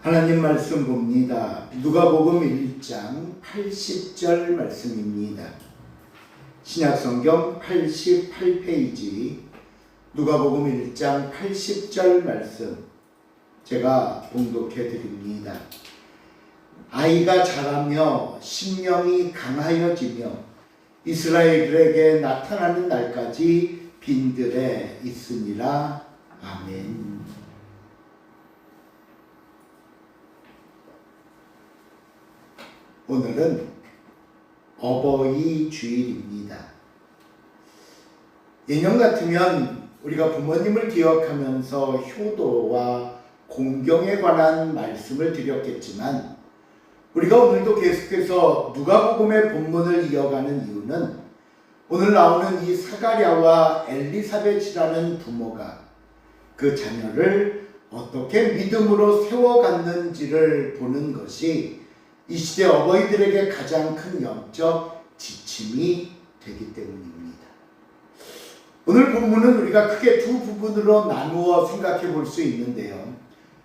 하나님 말씀 봅니다. 누가복음 1장 80절 말씀입니다. 신약성경 88페이지 누가복음 1장 80절 말씀 제가 봉독해 드립니다. 아이가 자라며 심령이 강하여지며 이스라엘에게 나타나는 날까지 빈들에 있으니라. 아멘. 오늘은 어버이 주일입니다. 예년 같으면 우리가 부모님을 기억하면서 효도와 공경에 관한 말씀을 드렸겠지만 우리가 오늘도 계속해서 누가복음의 본문을 이어가는 이유는 오늘 나오는 이 사가랴와 엘리사벳이라는 부모가 그 자녀를 어떻게 믿음으로 세워갔는지를 보는 것이 이 시대 어버이들에게 가장 큰 영적 지침이 되기 때문입니다. 오늘 본문은 우리가 크게 두 부분으로 나누어 생각해 볼 수 있는데요.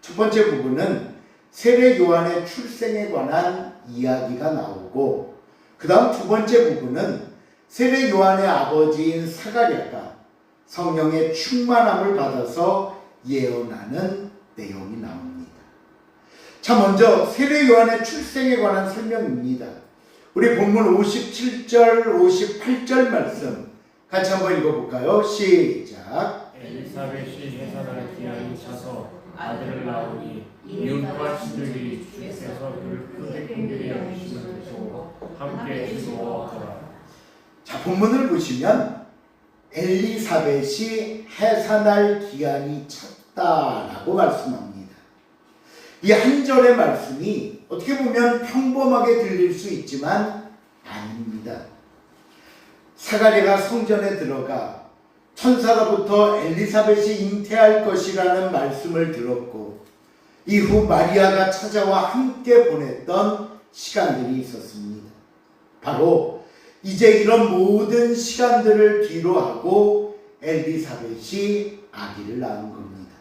첫 번째 부분은 세례 요한의 출생에 관한 이야기가 나오고, 그 다음 두 번째 부분은 세례 요한의 아버지인 사가랴가 성령의 충만함을 받아서 예언하는 내용이 나옵니다. 자, 먼저 세례 요한의 출생에 관한 설명입니다. 우리 본문 57절, 58절 말씀 같이 한번 읽어볼까요? 시작. 엘리사벳이 해산할 기한이 차서 아들을 낳으니 이웃과 친들이 주께서 그를 크게 긍휼히 여기심을 보고 함께 즐거워하더라. 자, 본문을 보시면 엘리사벳이 해산할 기한이 찼다라고 말씀합니다. 이 한 절의 말씀이 어떻게 보면 평범하게 들릴 수 있지만 아닙니다. 사가랴가 성전에 들어가 천사로부터 엘리사벳이 잉태할 것이라는 말씀을 들었고 이후 마리아가 찾아와 함께 보냈던 시간들이 있었습니다. 바로 이제 이런 모든 시간들을 뒤로하고 엘리사벳이 아기를 낳은 겁니다.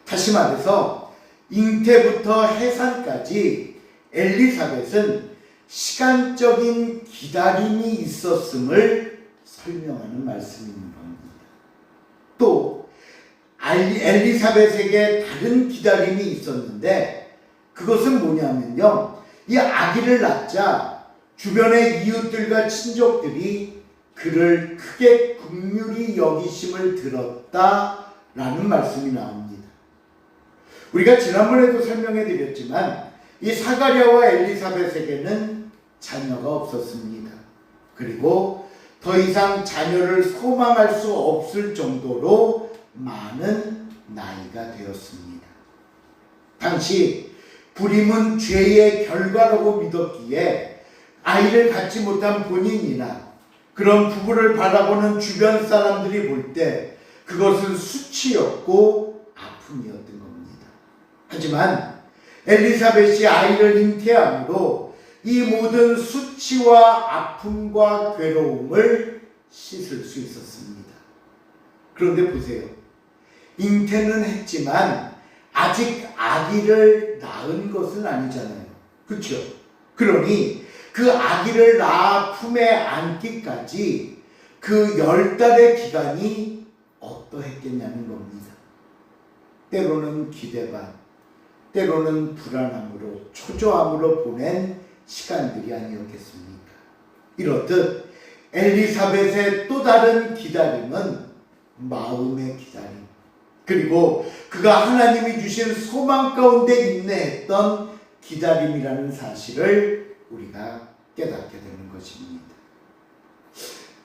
다시 말해서 잉태부터 해산까지 엘리사벳은 시간적인 기다림이 있었음을 설명하는 말씀인 겁니다. 또 엘리사벳에게 다른 기다림이 있었는데 그것은 뭐냐면요, 이 아기를 낳자 주변의 이웃들과 친족들이 그를 크게 긍휼히 여기심을 들었다라는 말씀이 나옵니다. 우리가 지난번에도 설명해 드렸지만 이 사가랴와 엘리사벳에게는 자녀가 없었습니다. 그리고 더 이상 자녀를 소망할 수 없을 정도로 많은 나이가 되었습니다. 당시 불임은 죄의 결과라고 믿었기에 아이를 갖지 못한 본인이나 그런 부부를 바라보는 주변 사람들이 볼 때 그것은 수치였고 아픔이었던 겁니다. 하지만 엘리사벳이 아이를 잉태함으로 이 모든 수치와 아픔과 괴로움을 씻을 수 있었습니다. 그런데 보세요. 잉태는 했지만 아직 아기를 낳은 것은 아니잖아요. 그렇죠? 그러니 그 아기를 낳아 품에 안기까지 그 10달의 기간이 어떠했겠냐는 겁니다. 때로는 기대 반, 때로는 불안함으로 초조함으로 보낸 시간들이 아니었겠습니까? 이렇듯 엘리사벳의 또 다른 기다림은 마음의 기다림, 그리고 그가 하나님이 주신 소망 가운데 인내했던 기다림이라는 사실을 우리가 깨닫게 되는 것입니다.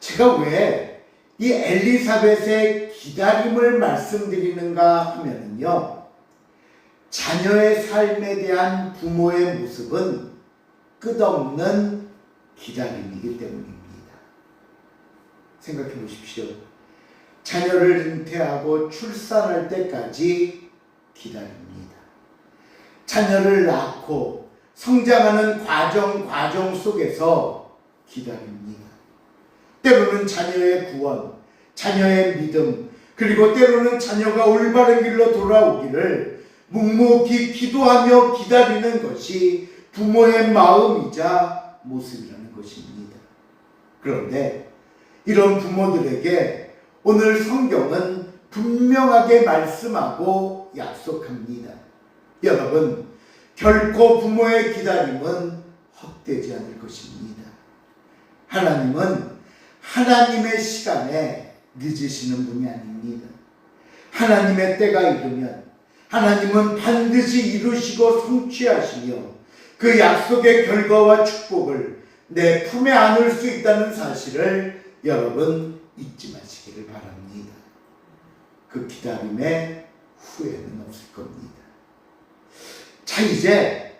제가 왜 이 엘리사벳의 기다림을 말씀드리는가 하면요, 자녀의 삶에 대한 부모의 모습은 끝없는 기다림이기 때문입니다. 생각해 보십시오. 자녀를 잉태하고 출산할 때까지 기다립니다. 자녀를 낳고 성장하는 과정 속에서 기다립니다. 때로는 자녀의 구원, 자녀의 믿음, 그리고 때로는 자녀가 올바른 길로 돌아오기를 묵묵히 기도하며 기다리는 것이 부모의 마음이자 모습이라는 것입니다. 그런데 이런 부모들에게 오늘 성경은 분명하게 말씀하고 약속합니다. 여러분, 결코 부모의 기다림은 헛되지 않을 것입니다. 하나님은 하나님의 시간에 늦으시는 분이 아닙니다. 하나님의 때가 이르면 하나님은 반드시 이루시고 성취하시며 그 약속의 결과와 축복을 내 품에 안을 수 있다는 사실을 여러분 잊지 마시기를 바랍니다. 그 기다림에 후회는 없을 겁니다. 자, 이제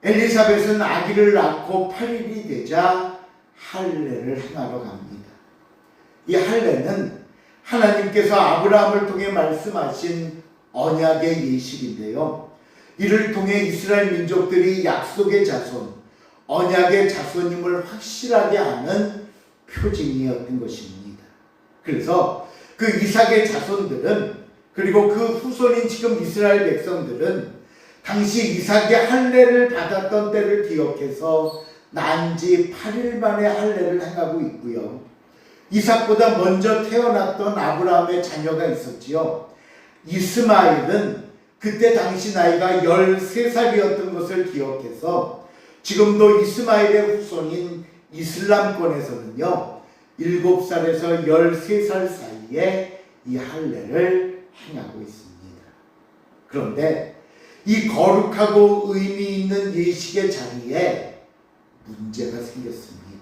엘리사벳은 아기를 낳고 8일이 되자 할례를 행하러 갑니다. 이 할례는 하나님께서 아브라함을 통해 말씀하신 언약의 예식인데요. 이를 통해 이스라엘 민족들이 약속의 자손, 언약의 자손임을 확실하게 아는 표징이었던 것입니다. 그래서 그 이삭의 자손들은, 그리고 그 후손인 지금 이스라엘 백성들은 당시 이삭이 할례를 받았던 때를 기억해서 난지 8일 만에 할례를 행하고 있고요. 이삭보다 먼저 태어났던 아브라함의 자녀가 있었지요. 이스마엘은 그때 당시 나이가 13살이었던 것을 기억해서 지금도 이스마엘의 후손인 이슬람권에서는요, 7살에서 13살 사이에 이 할례를 행하고 있습니다. 그런데 이 거룩하고 의미 있는 예식의 자리에 문제가 생겼습니다.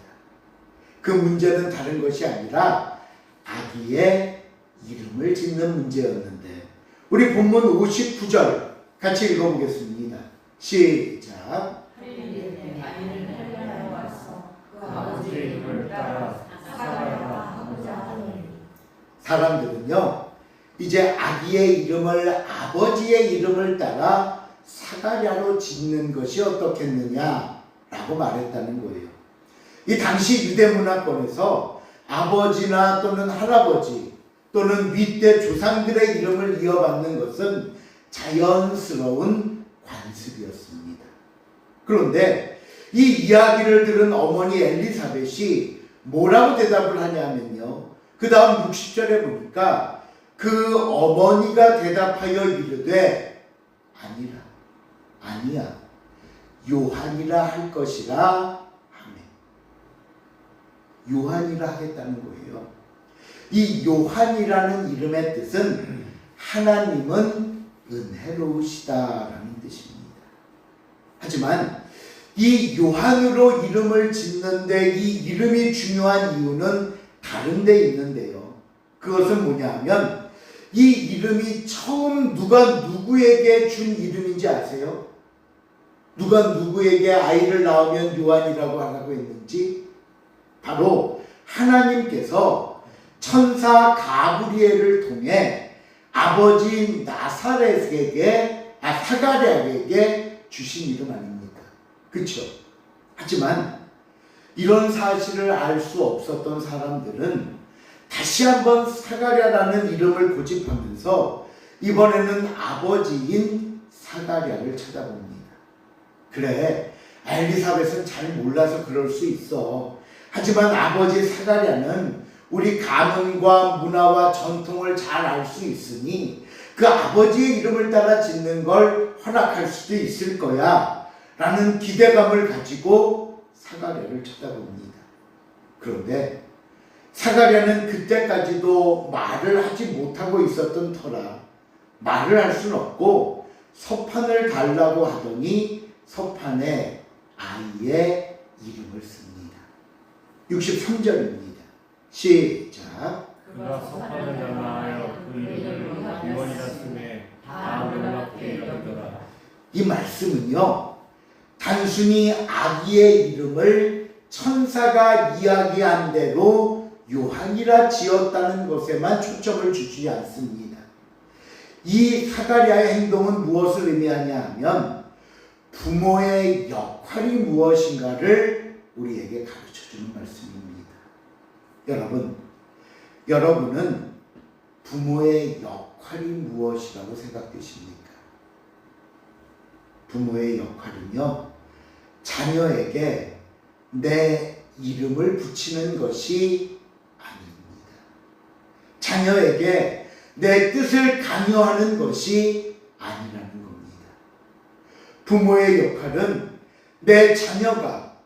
그 문제는 다른 것이 아니라 아기의 이름을 짓는 문제였는데, 우리 본문 59절 같이 읽어보겠습니다. 시작. 사람들은요, 이제 아기의 이름을 아버지의 이름을 따라 사가랴로 짓는 것이 어떻겠느냐라고 말했다는 거예요. 이 당시 유대 문화권에서 아버지나 또는 할아버지 또는 윗대 조상들의 이름을 이어받는 것은 자연스러운 관습이었습니다. 그런데 이 이야기를 들은 어머니 엘리사벳이 뭐라고 대답을 하냐면요, 그 다음 60절에 보니까 그 어머니가 대답하여 이르되 아니야 요한이라 할 것이라 하매. 요한이라 하겠다는 거예요. 이 요한이라는 이름의 뜻은 하나님은 은혜로우시다라는 뜻입니다. 하지만 이 요한으로 이름을 짓는데 이 이름이 중요한 이유는 다른 데 있는데요. 그것은 뭐냐 하면 이 이름이 처음 누가 누구에게 준 이름인지 아세요? 누가 누구에게 아이를 낳으면 요한이라고 하라고 했는지? 바로 하나님께서 천사 가브리엘을 통해 아버지 사가랴에게 주신 이름 아닙니까? 그렇죠? 하지만 이런 사실을 알 수 없었던 사람들은 다시 한번 사가랴라는 이름을 고집하면서 이번에는 아버지인 사가랴를 찾아봅니다. 그래, 엘리사벳은 잘 몰라서 그럴 수 있어. 하지만 아버지 사가랴는 우리 가문과 문화와 전통을 잘 알 수 있으니 그 아버지의 이름을 따라 짓는 걸 허락할 수도 있을 거야 라는 기대감을 가지고 사가랴를 쳐다봅니다. 그런데 사가랴는 그때까지도 말을 하지 못하고 있었던 터라 말을 할 수는 없고 서판을 달라고 하더니 서판에 아이의 이름을 씁니다. 63절입니다. 시작. 그가 서판을 달라하여 그 이름을 구원이라 쓰매 다 놀랍게 여기더라. 이 말씀은요, 단순히 아기의 이름을 천사가 이야기한 대로 요한이라 지었다는 것에만 초점을 주지 않습니다. 이 사가랴의 행동은 무엇을 의미하냐 하면 부모의 역할이 무엇인가를 우리에게 가르쳐주는 말씀입니다. 여러분은 부모의 역할이 무엇이라고 생각되십니까? 부모의 역할은요, 자녀에게 내 이름을 붙이는 것이 아닙니다. 자녀에게 내 뜻을 강요하는 것이 아니라는 겁니다. 부모의 역할은 내 자녀가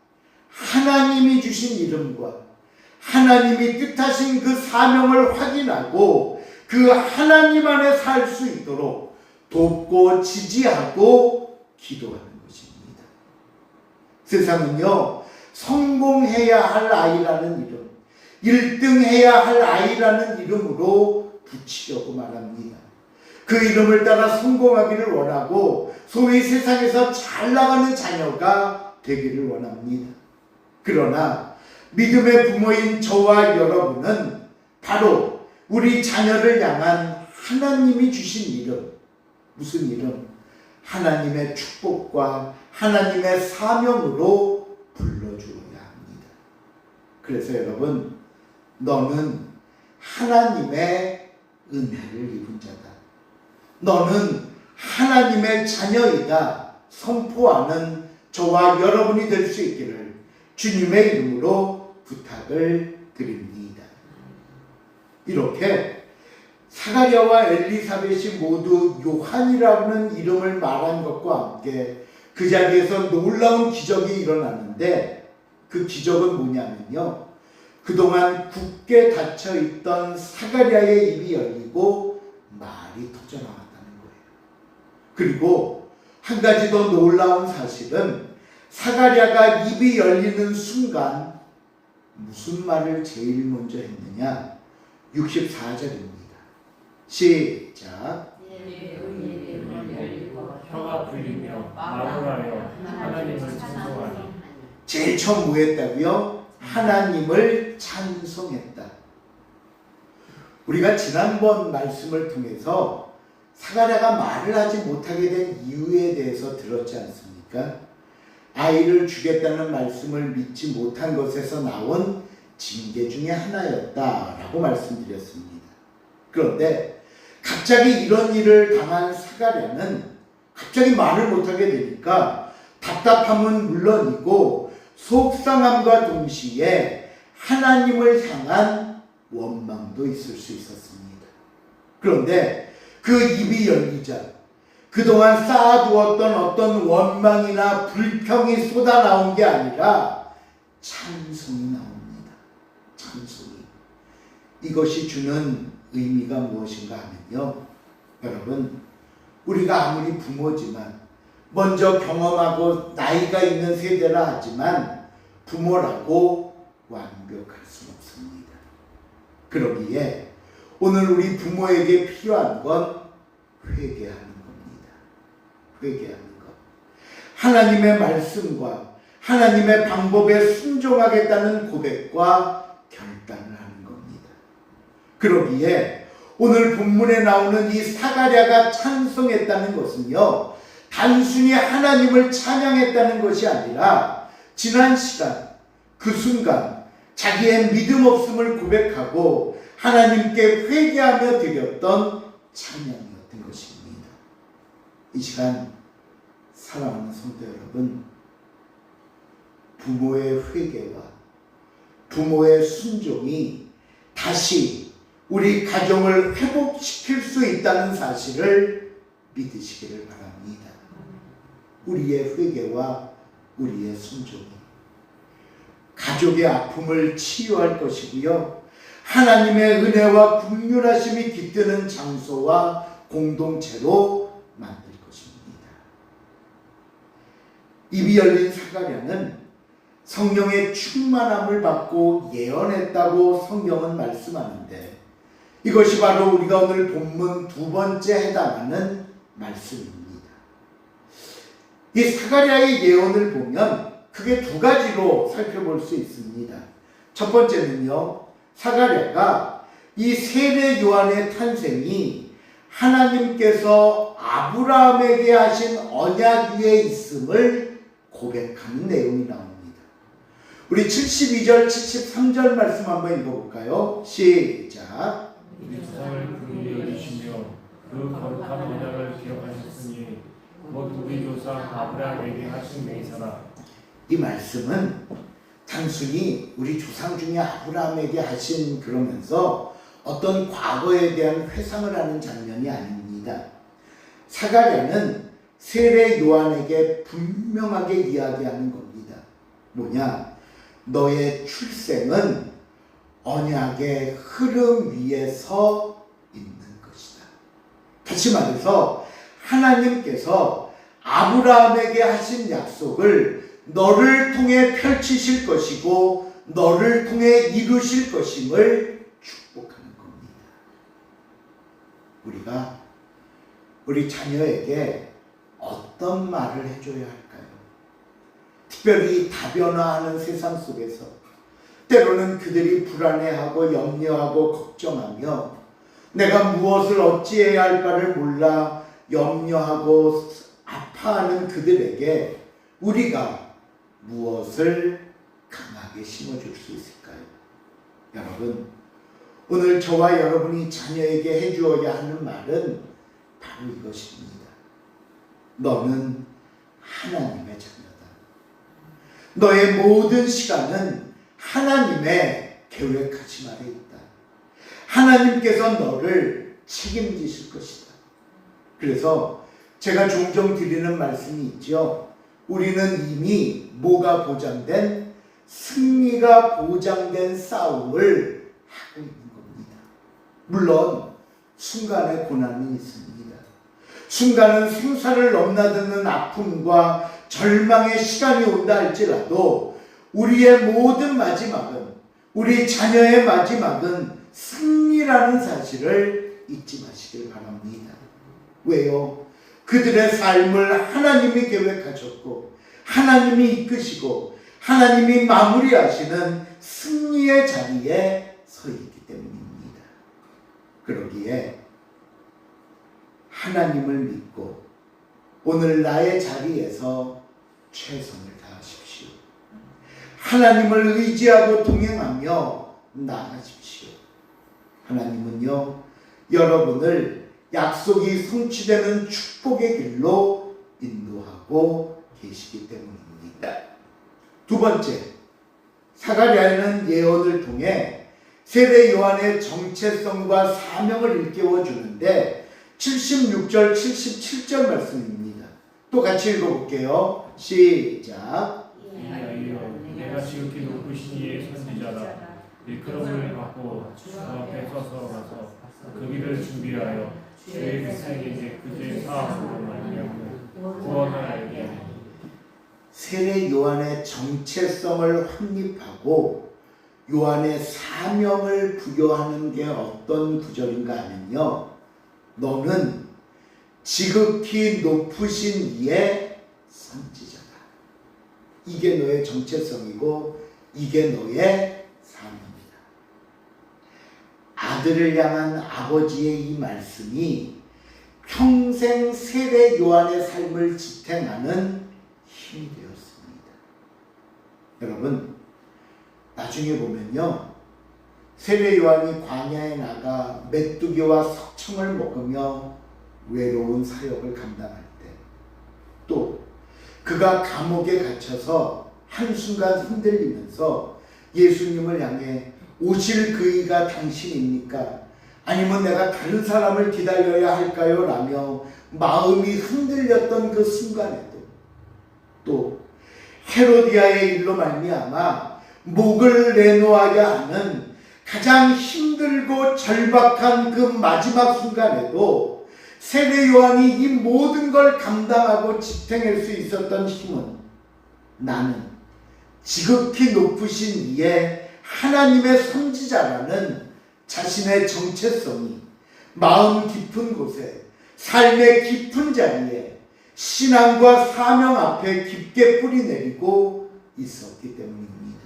하나님이 주신 이름과 하나님이 뜻하신 그 사명을 확인하고 그 하나님 안에 살 수 있도록 돕고 지지하고 기도하는 것입니다. 세상은요, 성공해야 할 아이라는 이름, 1등해야 할 아이라는 이름으로 붙이려고 말합니다. 그 이름을 따라 성공하기를 원하고 소위 세상에서 잘 나가는 자녀가 되기를 원합니다. 그러나 믿음의 부모인 저와 여러분은 바로 우리 자녀를 향한 하나님이 주신 이름, 무슨 이름? 하나님의 축복과 하나님의 사명으로 불러주어야 합니다. 그래서 여러분, 너는 하나님의 은혜를 입은 자다. 너는 하나님의 자녀이다 선포하는 저와 여러분이 될 수 있기를 주님의 이름으로 부탁을 드립니다. 이렇게 사가랴와 엘리사벳이 모두 요한이라는 이름을 말한 것과 함께 그 자리에서 놀라운 기적이 일어났는데, 그 기적은 뭐냐면요, 그동안 굳게 닫혀있던 사가랴의 입이 열리고 말이 터져나왔다는 거예요. 그리고 한 가지 더 놀라운 사실은 사가랴가 입이 열리는 순간 무슨 말을 제일 먼저 했느냐? 64절입니다. 시작. 혀가 풀리며 말을 하여 하나님을 찬송하니. 제일 처음 뭐 했다고요? 하나님을 찬송했다. 우리가 지난번 말씀을 통해서 사가랴가 말을 하지 못하게 된 이유에 대해서 들었지 않습니까? 아이를 주겠다는 말씀을 믿지 못한 것에서 나온 징계 중에 하나였다라고 말씀드렸습니다. 그런데 갑자기 이런 일을 당한 사가랴는 갑자기 말을 못하게 되니까 답답함은 물론이고 속상함과 동시에 하나님을 향한 원망도 있을 수 있었습니다. 그런데 그 입이 열리자 그동안 쌓아두었던 어떤 원망이나 불평이 쏟아나온 게 아니라 찬송이 나옵니다. 찬송이. 이것이 주는 의미가 무엇인가 하면요, 여러분, 우리가 아무리 부모지만 먼저 경험하고 나이가 있는 세대라 하지만 부모라고 완벽할 수는 없습니다. 그러기에 오늘 우리 부모에게 필요한 건 회개하는 겁니다. 회개하는 것. 하나님의 말씀과 하나님의 방법에 순종하겠다는 고백과 결단을 하는 겁니다. 그러기에 오늘 본문에 나오는 이 사가랴가 찬송했다는 것은요, 단순히 하나님을 찬양했다는 것이 아니라 지난 시간 그 순간 자기의 믿음 없음을 고백하고 하나님께 회개하며 드렸던 찬양이었던 것입니다. 이 시간 사랑하는 성도 여러분, 부모의 회개와 부모의 순종이 다시 우리 가정을 회복시킬 수 있다는 사실을 믿으시기를 바랍니다. 우리의 회개와 우리의 순종이 가족의 아픔을 치유할 것이고요, 하나님의 은혜와 긍휼하심이 깃드는 장소와 공동체로 만들 것입니다. 입이 열린 사가랴는 성령의 충만함을 받고 예언했다고 성경은 말씀하는데, 이것이 바로 우리가 오늘 본문 두 번째 해당하는 말씀입니다. 이 사가랴의 예언을 보면 크게 두 가지로 살펴볼 수 있습니다. 첫 번째는요, 사가랴가 이 세례 요한의 탄생이 하나님께서 아브라함에게 하신 언약 위에 있음을 고백하는 내용이 나옵니다. 우리 72절, 73절 말씀 한번 읽어볼까요? 시작. 우리 조상을 그분이 여기시며 그 거룩한 언약을 기억하셨으니 곧 우리 조사 아브라함에게 하신 맹세라. 이 말씀은 단순히 우리 조상 중에 아브라함에게 하신 그러면서 어떤 과거에 대한 회상을 하는 장면이 아닙니다. 사가랴는 세례 요한에게 분명하게 이야기하는 겁니다. 뭐냐? 너의 출생은 언약의 흐름 위에 서 있는 것이다. 다시 말해서 하나님께서 아브라함에게 하신 약속을 너를 통해 펼치실 것이고 너를 통해 이루실 것임을 축복하는 겁니다. 우리가 우리 자녀에게 어떤 말을 해줘야 할까요? 특별히 다변화하는 세상 속에서 때로는 그들이 불안해하고 염려하고 걱정하며 내가 무엇을 어찌해야 할까를 몰라 염려하고 아파하는 그들에게 우리가 무엇을 강하게 심어줄 수 있을까요? 여러분, 오늘 저와 여러분이 자녀에게 해주어야 하는 말은 바로 이것입니다. 너는 하나님의 자녀다. 너의 모든 시간은 하나님의 계획하심 아래 있다. 하나님께서 너를 책임지실 것이다. 그래서 제가 종종 드리는 말씀이 있죠. 우리는 이미 뭐가 보장된, 승리가 보장된 싸움을 하고 있는 겁니다. 물론 순간의 고난이 있습니다. 순간은 생사를 넘나드는 아픔과 절망의 시간이 온다 할지라도 우리의 모든 마지막은, 우리 자녀의 마지막은 승리라는 사실을 잊지 마시길 바랍니다. 왜요? 그들의 삶을 하나님이 계획하셨고 하나님이 이끄시고 하나님이 마무리하시는 승리의 자리에 서 있기 때문입니다. 그러기에 하나님을 믿고 오늘 나의 자리에서 최선을 다하십시오. 하나님을 의지하고 동행하며 나아가십시오. 하나님은요, 여러분을 약속이 성취되는 축복의 길로 인도하고 계시기 때문입니다. 두 번째, 사가랴는 예언을 통해 세례 요한의 정체성과 사명을 일깨워 주는데 76절, 77절 말씀입니다. 또 같이 읽어볼게요. 시작. 이하여 내가 지극히 높으신 이의 선지자라. 일컬음을 받고 주 앞에 서서 가서 그 길을 준비하여 주의 백성에게 그의 사업으로 말미암아 구원을 알게 하니. 세례 요한의 정체성을 확립하고 요한의 사명을 부여하는 게 어떤 구절인가 하면요, 너는 지극히 높으신 이의 선지자다. 이게 너의 정체성이고 이게 너의 사명이다. 아들을 향한 아버지의 이 말씀이 평생 세례 요한의 삶을 지탱하는 힘이 되었습니다. 여러분, 나중에 보면요, 세례 요한이 광야에 나가 메뚜기와 석청을 먹으며 외로운 사역을 감당할 때, 또 그가 감옥에 갇혀서 한순간 흔들리면서 예수님을 향해 오실 그이가 당신입니까? 아니면 내가 다른 사람을 기다려야 할까요? 라며 마음이 흔들렸던 그 순간에도, 또 헤로디아의 일로 말미암아 목을 내놓아야 하는 가장 힘들고 절박한 그 마지막 순간에도 세례 요한이 이 모든 걸 감당하고 지탱할 수 있었던 힘은 나는 지극히 높으신 이의 하나님의 선지자라는 자신의 정체성이 마음 깊은 곳에, 삶의 깊은 자리에, 신앙과 사명 앞에 깊게 뿌리내리고 있었기 때문입니다.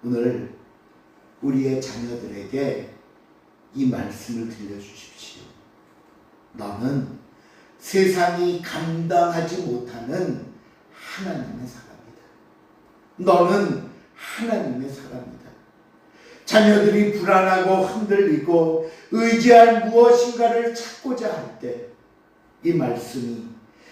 오늘 우리의 자녀들에게 이 말씀을 들려주십시오. 너는 세상이 감당하지 못하는 하나님의 사람이다. 너는 하나님의 사람이다. 자녀들이 불안하고 흔들리고 의지할 무엇인가를 찾고자 할 때 이 말씀이,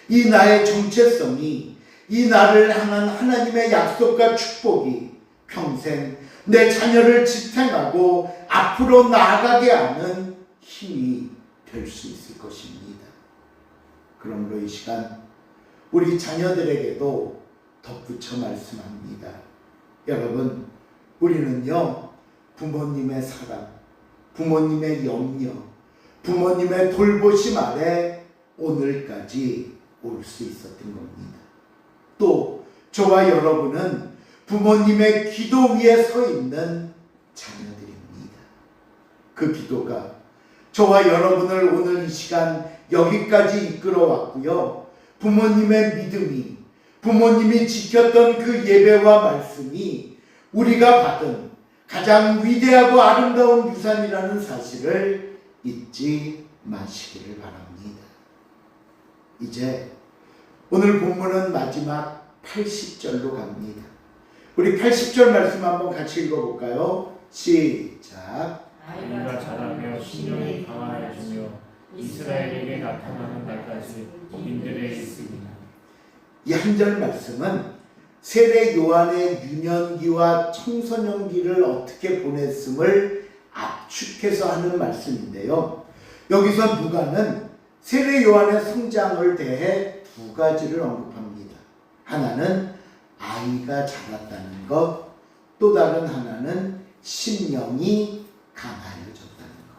이 나의 정체성이, 이 나를 향한 하나님의 약속과 축복이 평생 내 자녀를 지탱하고 앞으로 나아가게 하는 힘이 될 수 있을 것입니다. 그러므로 이 시간 우리 자녀들에게도 덧붙여 말씀합니다. 여러분, 우리는요, 부모님의 사랑, 부모님의 염려, 부모님의 돌보심 아래 오늘까지 올 수 있었던 겁니다. 또 저와 여러분은 부모님의 기도 위에 서 있는 자녀들입니다. 그 기도가 저와 여러분을 오늘 이 시간 여기까지 이끌어 왔고요. 부모님의 믿음이, 부모님이 지켰던 그 예배와 말씀이 우리가 받은 가장 위대하고 아름다운 유산이라는 사실을 잊지 마시기를 바랍니다. 이제 오늘 본문은 마지막 80절로 갑니다. 우리 80절 말씀 한번 같이 읽어볼까요? 시작. 아이가 자라며 신령이 강하여지며 이스라엘에게 나타나는 날까지 민들에 있습니다. 이 한 절 말씀은 세례 요한의 유년기와 청소년기를 어떻게 보냈음을 압축해서 하는 말씀인데요. 여기서 누가는 세례 요한의 성장을 대해 두 가지를 언급합니다. 하나는 아이가 자랐다는 것, 또 다른 하나는 심령이 강하여졌다는 것.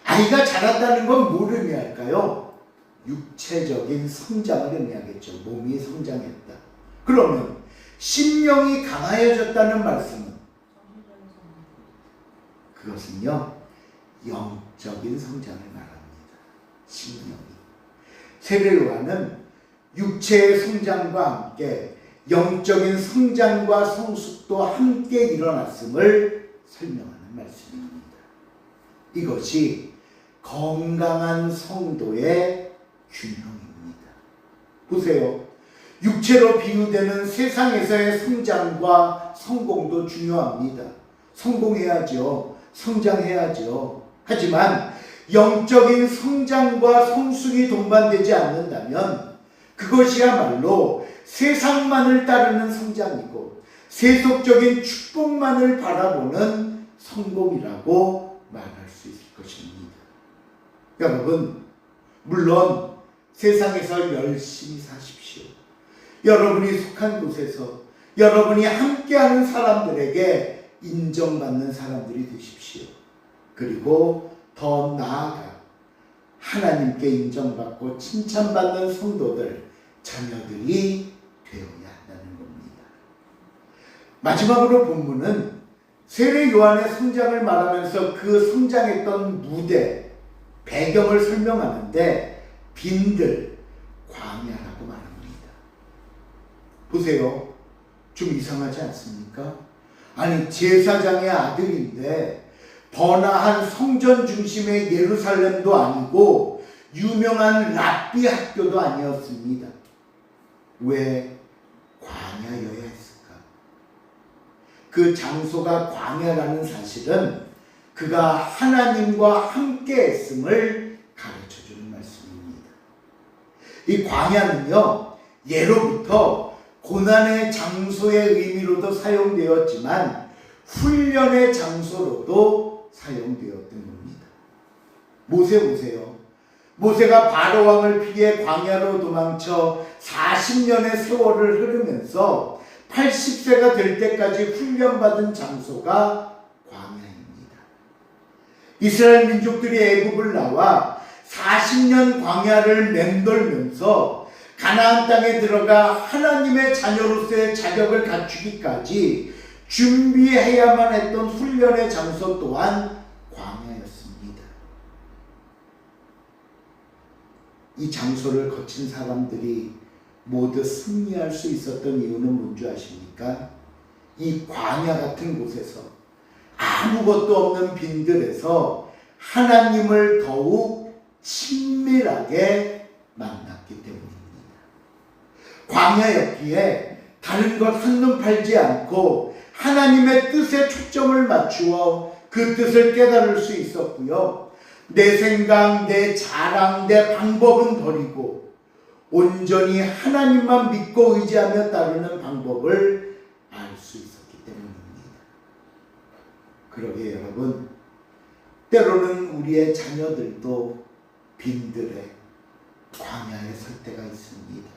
아이가 자랐다는 건 뭘 의미할까요? 육체적인 성장을 의미하겠죠. 몸이 성장했다. 그러면 심령이 강하여졌다는 말씀은 그것은요, 영적인 성장을 말합니다. 심령이. 세례 요한은 육체의 성장과 함께 영적인 성장과 성숙도 함께 일어났음을 설명하는 말씀입니다. 이것이 건강한 성도의 균형입니다. 보세요. 육체로 비유되는 세상에서의 성장과 성공도 중요합니다. 성공해야죠. 성장해야죠. 하지만 영적인 성장과 성숙이 동반되지 않는다면 그것이야말로 세상만을 따르는 성장이고 세속적인 축복만을 바라보는 성공이라고 말할 수 있을 것입니다. 여러분, 물론 세상에서 열심히 사십시오. 여러분이 속한 곳에서 여러분이 함께하는 사람들에게 인정받는 사람들이 되십시오. 그리고 더 나아가 하나님께 인정받고 칭찬받는 성도들, 자녀들이 되어야 한다는 겁니다. 마지막으로 본문은 세례 요한의 성장을 말하면서 그 성장했던 무대, 배경을 설명하는데 빈들, 광야라고 말합니다. 보세요. 좀 이상하지 않습니까? 아니, 제사장의 아들인데 번화한 성전 중심의 예루살렘도 아니고 유명한 랍비 학교도 아니었습니다. 왜 광야여야 했을까? 그 장소가 광야라는 사실은 그가 하나님과 함께 했음을 가르쳐주는 말씀입니다. 이 광야는요, 예로부터 고난의 장소의 의미로도 사용되었지만 훈련의 장소로도 사용되었던 겁니다. 모세 보세요. 모세가 바로왕을 피해 광야로 도망쳐 40년의 세월을 흐르면서 80세가 될 때까지 훈련받은 장소가 광야입니다. 이스라엘 민족들이 애굽을 나와 40년 광야를 맴돌면서 가나안 땅에 들어가 하나님의 자녀로서의 자격을 갖추기까지 준비해야만 했던 훈련의 장소 또한 광야였습니다. 이 장소를 거친 사람들이 모두 승리할 수 있었던 이유는 뭔지 아십니까? 이 광야 같은 곳에서 아무것도 없는 빈들에서 하나님을 더욱 친밀하게 만났기 때문입니다. 광야였기에 다른 것 한눈 팔지 않고 하나님의 뜻에 초점을 맞추어 그 뜻을 깨달을 수 있었고요. 내 생각, 내 자랑, 내 방법은 버리고 온전히 하나님만 믿고 의지하며 따르는 방법을 알 수 있었기 때문입니다. 그러게 여러분, 때로는 우리의 자녀들도 빈들에 광야에 설 때가 있습니다.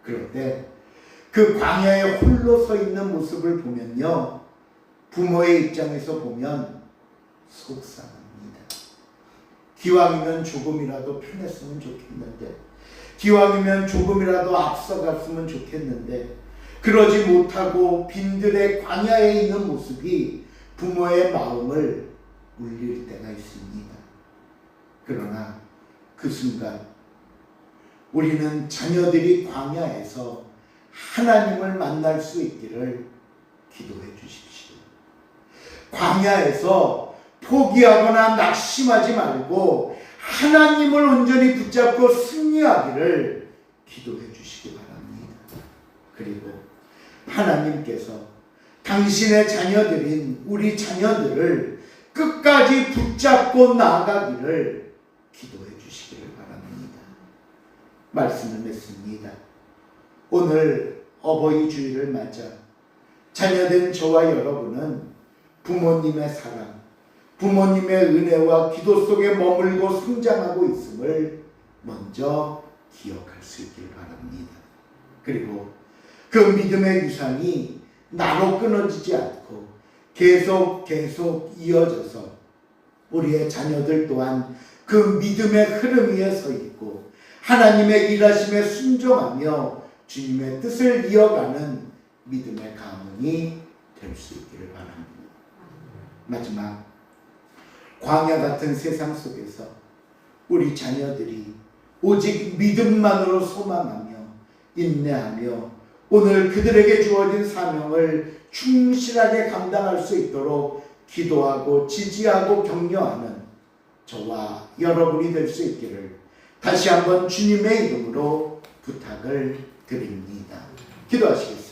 그럴 때 그 광야에 홀로 서 있는 모습을 보면요, 부모의 입장에서 보면 속상합니다. 기왕이면 조금이라도 편했으면 좋겠는데, 기왕이면 조금이라도 앞서갔으면 좋겠는데, 그러지 못하고 빈들의 광야에 있는 모습이 부모의 마음을 울릴 때가 있습니다. 그러나 그 순간 우리는 자녀들이 광야에서 하나님을 만날 수 있기를 기도해 주십시오. 광야에서 포기하거나 낙심하지 말고 하나님을 온전히 붙잡고 승리하기를 기도해 주시기 바랍니다. 그리고 하나님께서 당신의 자녀들인 우리 자녀들을 끝까지 붙잡고 나아가기를 기도해 주시기를 바랍니다. 말씀을 맺습니다. 오늘 어버이 주일을 맞아 자녀된 저와 여러분은 부모님의 사랑, 부모님의 은혜와 기도 속에 머물고 성장하고 있음을 먼저 기억할 수 있길 바랍니다. 그리고 그 믿음의 유산이 나로 끊어지지 않고 계속 이어져서 우리의 자녀들 또한 그 믿음의 흐름 위에 서 있고 하나님의 일하심에 순종하며 주님의 뜻을 이어가는 믿음의 가문이 될 수 있기를 바랍니다. 마지막, 광야 같은 세상 속에서 우리 자녀들이 오직 믿음만으로 소망하며 인내하며 오늘 그들에게 주어진 사명을 충실하게 감당할 수 있도록 기도하고 지지하고 격려하는 저와 여러분이 될 수 있기를 다시 한번 주님의 이름으로 부탁을 드립니다. 기도하시겠습니다.